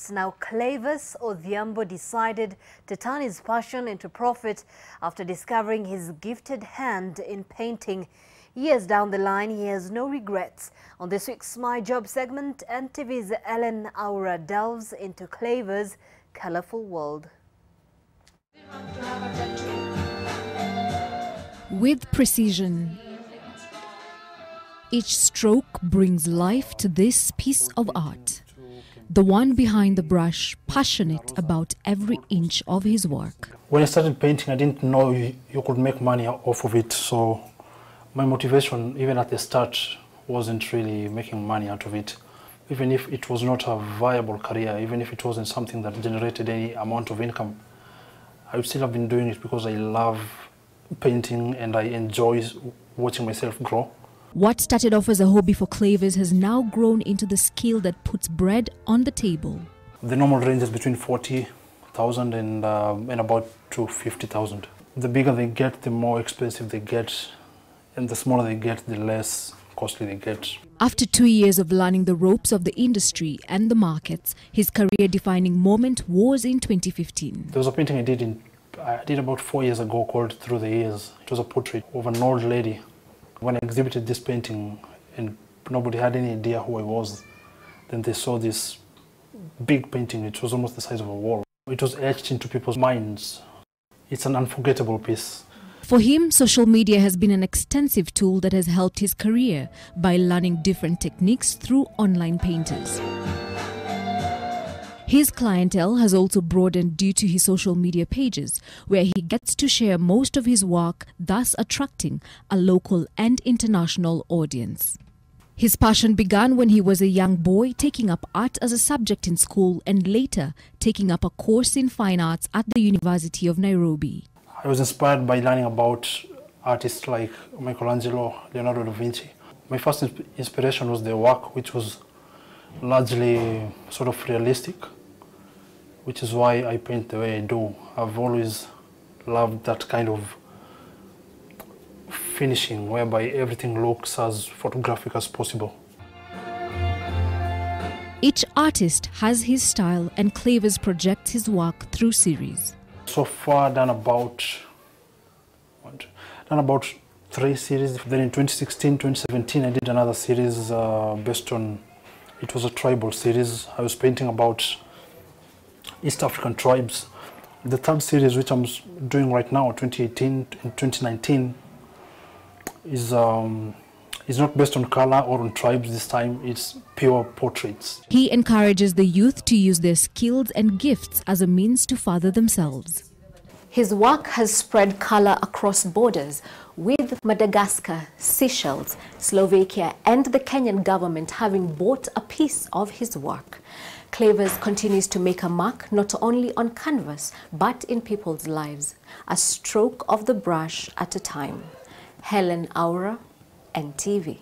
Now, Clavers Odhiambo decided to turn his passion into profit after discovering his gifted hand in painting. Years down the line, he has no regrets. On this week's My Job segment, NTV's Hellen delves into Clavers' colorful world. With precision, each stroke brings life to this piece of art. The one behind the brush, passionate about every inch of his work. When I started painting, I didn't know you could make money off of it. So my motivation, even at the start, wasn't really making money out of it. Even if it was not a viable career, even if it wasn't something that generated any amount of income, I would still have been doing it because I love painting and I enjoy watching myself grow. What started off as a hobby for Clavers has now grown into the skill that puts bread on the table. The normal range is between 40,000 and about to 50,000. The bigger they get, the more expensive they get, and the smaller they get, the less costly they get. After 2 years of learning the ropes of the industry and the markets, his career-defining moment was in 2015. There was a painting I did about 4 years ago called Through the Years. It was a portrait of an old lady. When I exhibited this painting and nobody had any idea who I was, then they saw this big painting. It was almost the size of a wall. It was etched into people's minds. It's an unforgettable piece. For him, social media has been an extensive tool that has helped his career by learning different techniques through online painters. His clientele has also broadened due to his social media pages, where he gets to share most of his work, thus attracting a local and international audience. His passion began when he was a young boy, taking up art as a subject in school and later taking up a course in fine arts at the University of Nairobi. I was inspired by learning about artists like Michelangelo, Leonardo da Vinci. My first inspiration was their work, which was largely sort of realistic, which is why I paint the way I do. I've always loved that kind of finishing, whereby everything looks as photographic as possible. Each artist has his style, and Clavers projects his work through series. So far, done about 3 series. Then in 2016, 2017, I did another series based on, it was a tribal series. I was painting about East African tribes. The third series, which I'm doing right now, 2018 and 2019, is not based on color or on tribes this time. It's pure portraits. He encourages the youth to use their skills and gifts as a means to further themselves. His work has spread color across borders, with Madagascar, Seychelles, Slovakia and the Kenyan government having bought a piece of his work. Clavers continues to make a mark not only on canvas but in people's lives, a stroke of the brush at a time. Hellen, NTV.